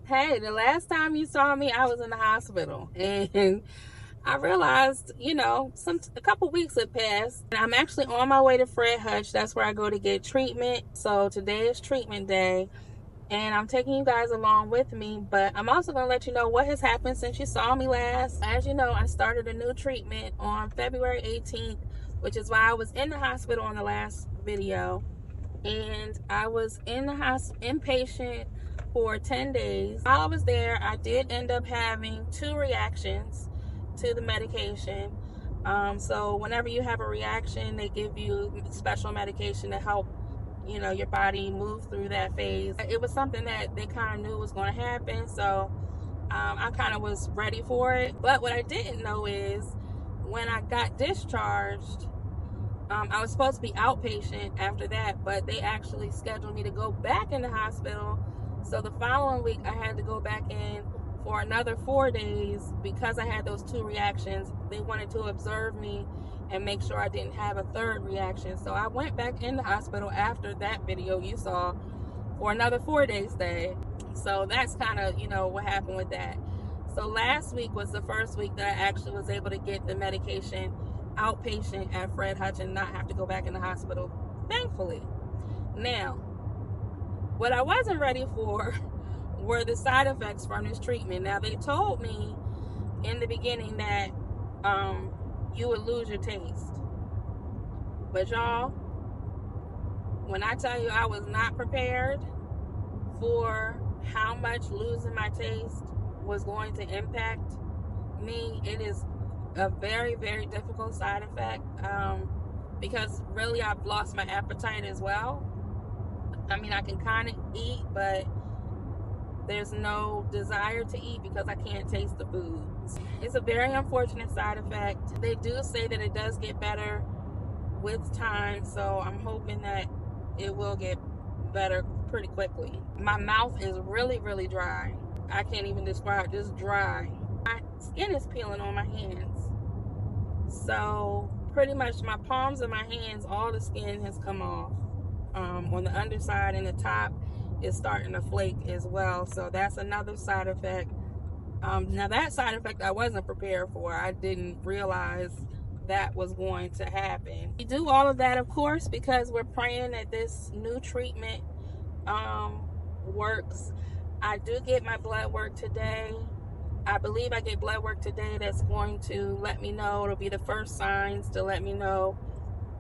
Hey, the last time you saw me, I was in the hospital, and I realized, a couple weeks had passed. And I'm actually on my way to Fred Hutch. That's where I go to get treatment. So today is treatment day, and I'm taking you guys along with me. But I'm also going to let you know what has happened since you saw me last. As you know, I started a new treatment on February 18th, which is why I was in the hospital on the last video. And I was in the hospital inpatient for 10 days. While I was there, I did end up having 2 reactions to the medication. So whenever you have a reaction, they give you special medication to help, your body move through that phase. It was something that they kind of knew was going to happen, so I kind of was ready for it. But what I didn't know is when I got discharged, I was supposed to be outpatient after that, but they actually scheduled me to go back in the hospital. So the following week, I had to go back in for another 4 days because I had those 2 reactions. They wanted to observe me and make sure I didn't have a 3rd reaction. So I went back in the hospital after that video you saw for another 4-day stay. So that's kind of, what happened with that. So last week was the first week that I actually was able to get the medication outpatient at Fred Hutch and not have to go back in the hospital, thankfully. Now, what I wasn't ready for were the side effects from this treatment. Now, they told me in the beginning that you would lose your taste. But y'all, when I tell you I was not prepared for how much losing my taste was going to impact me, it is a very, very difficult side effect, because really I've lost my appetite as well. I mean, I can kind of eat, but there's no desire to eat because I can't taste the food. It's a very unfortunate side effect. They do say that it does get better with time, so I'm hoping that it will get better pretty quickly. My mouth is really, really dry. I can't even describe, just dry. My skin is peeling on my hands. So pretty much my palms of my hands, all the skin has come off. On the underside and the top is starting to flake as well. So that's another side effect. Now that side effect I wasn't prepared for. I didn't realize that was going to happen. We do all of that, of course, because we're praying that this new treatment works. I do get my blood work today. I believe I get blood work today that's going to let me know. It'll be the first signs to let me know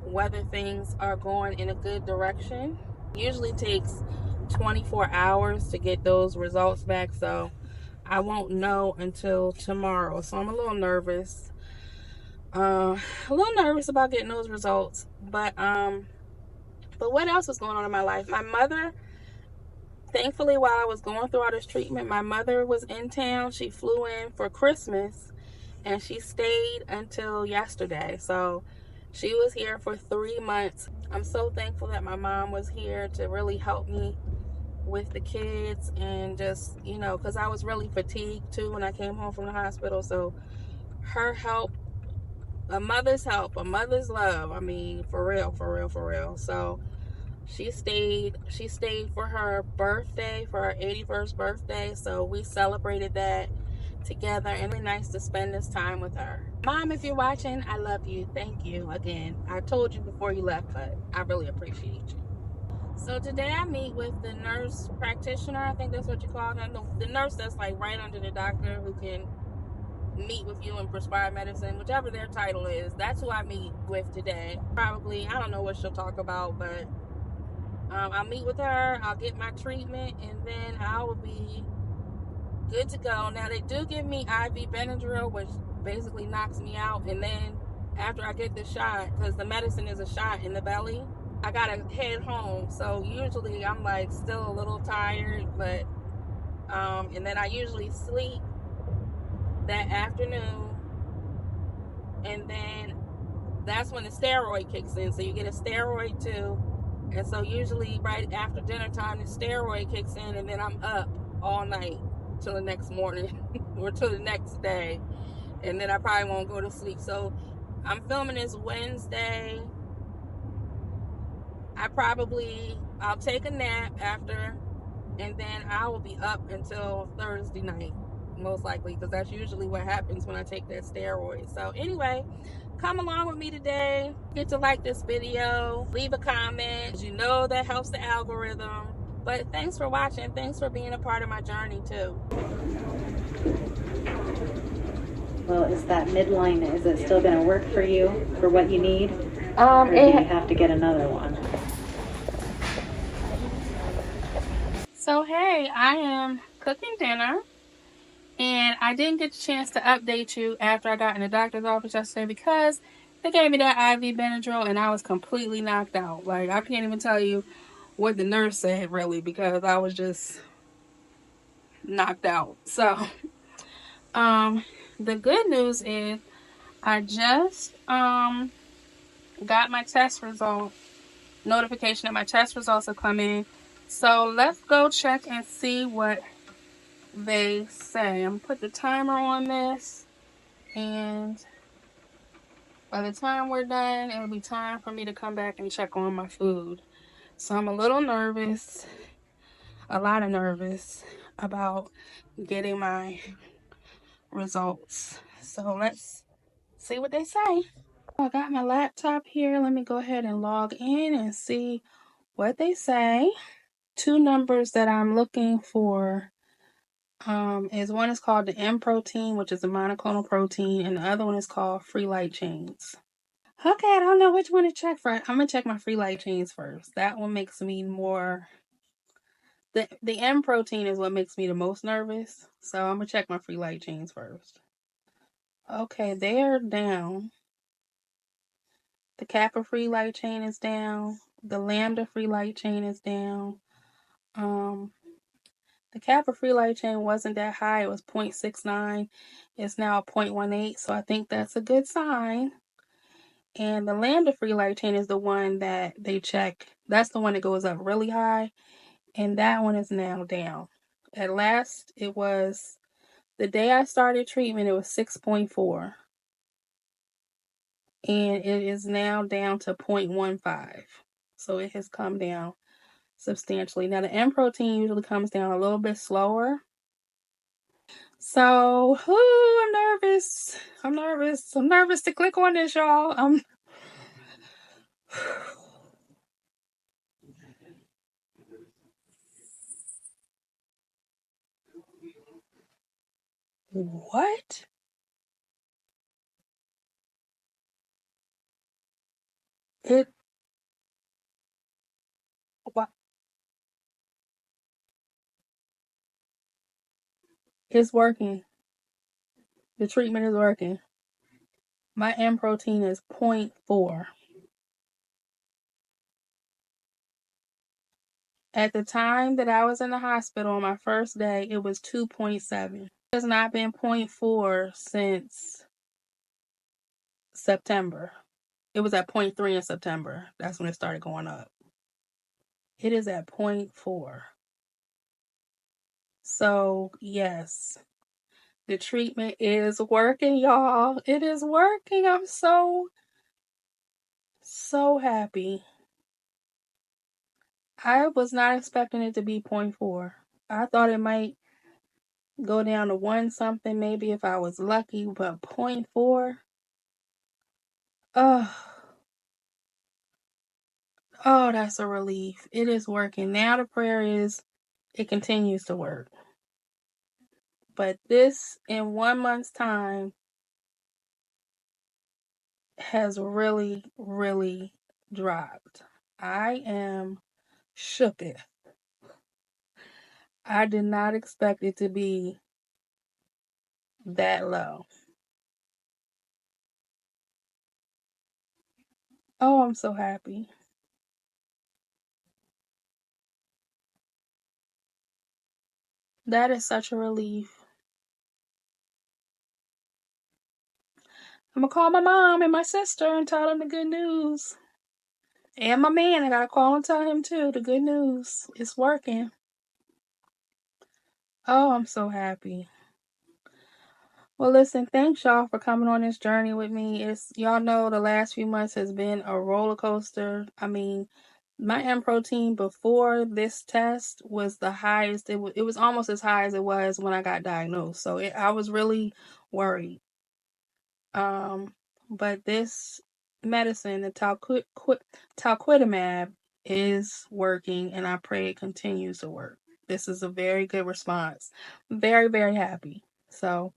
whether things are going in a good direction. It usually takes 24 hours to get those results back, so I won't know until tomorrow. So I'm a little nervous. About getting those results. But what else was going on in my life? My mother, thankfully, while I was going through all this treatment, my mother was in town. She flew in for Christmas, and she stayed until yesterday. So she was here for 3 months. I'm so thankful that my mom was here to really help me with the kids and just, because I was really fatigued too when I came home from the hospital. So her help, a mother's help, a mother's love, I mean, for real, for real, for real. So she stayed for her birthday, for her 81st birthday. So we celebrated that together, and it's nice to spend this time with her. Mom, if you're watching, I love you. Thank you again. I told you before you left, but I really appreciate you. So today I meet with the nurse practitioner, I think that's what you call them. The nurse that's like right under the doctor who can meet with you and prescribe medicine, whichever their title is. That's who I meet with today. Probably, I don't know what she'll talk about, but I'll meet with her, I'll get my treatment, and then I will be good to go. Now, they do give me IV Benadryl, which basically knocks me out, and then after I get the shot, because the medicine is a shot in the belly, I gotta head home. So usually I'm like still a little tired, but and then I usually sleep that afternoon, and then that's when the steroid kicks in. So you get a steroid too, and so usually right after dinner time the steroid kicks in, and then I'm up all night till the next morning or till the next day, and then I probably won't go to sleep. So I'm filming this Wednesday. I'll take a nap after and then I will be up until Thursday night, most likely, because that's usually what happens when I take that steroid. So anyway, come along with me today. Get to like this video, leave a comment. You know that helps the algorithm. But thanks for watching. Thanks for being a part of my journey too. Well, is that midline, is it still going to work for you for what you need? Or do you have to get another one? So hey, I am cooking dinner, and I didn't get the chance to update you after I got in the doctor's office yesterday because they gave me that IV Benadryl and I was completely knocked out. Like, I can't even tell you what the nurse said really, because I was just knocked out. So the good news is I just got my test result notification that my test results have come in. So let's go check and see what they say. I'm gonna put the timer on this, and by the time we're done, it'll be time for me to come back and check on my food. So I'm a little nervous, a lot of nervous about getting my results. So let's see what they say. I got my laptop here. Let me go ahead and log in and see what they say. Two numbers that I'm looking for is one is called the M protein, which is a monoclonal protein, and the other one is called free light chains. Okay, I don't know which one to check for. I'm gonna check my free light chains first. That one makes me more. The M protein is what makes me the most nervous, so I'm gonna check my free light chains first. Okay, they're down. The Kappa free light chain is down. The Lambda free light chain is down. The Kappa free light chain wasn't that high. It was 0.69. It's now 0.18, so I think that's a good sign. And the Lambda free light chain is the one that they check. That's the one that goes up really high, and that one is now down. At last, it was the day I started treatment, it was 6.4. And it is now down to 0.15. So it has come down substantially. Now the M protein usually comes down a little bit slower. So, I'm nervous. I'm nervous to click on this, y'all. What? What? It's working. The treatment is working. My M protein is 0.4. At the time that I was in the hospital on my first day, it was 2.7. It has not been 0.4 since September. It was at 0.3 in September. That's when it started going up. It is at 0.4. So, yes, the treatment is working, y'all. It is working. I'm so happy. I was not expecting it to be 0.4. I thought it might go down to 1 something, maybe if I was lucky, but 0.4. Oh, that's a relief. It is working. Now the prayer is it continues to work. But this, in 1 month's time, has really, really dropped. I am shooketh. I did not expect it to be that low. Oh, I'm so happy. That is such a relief. I'm gonna call my mom and my sister and tell them the good news. And my man, I gotta call and tell him too the good news. It's working. Oh, I'm so happy. Well, listen, thanks y'all for coming on this journey with me. Y'all know the last few months has been a roller coaster. I mean, My M protein before this test was the highest. It was almost as high as it was when I got diagnosed. So I was really worried. But this medicine, the talquetamab, is working, and I pray it continues to work. This is a very good response. Very, very happy. So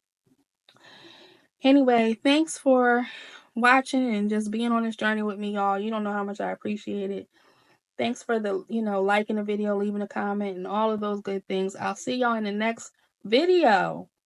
anyway, thanks for watching and just being on this journey with me, y'all. You don't know how much I appreciate it. Thanks for the, liking the video, leaving a comment, and all of those good things. I'll see y'all in the next video.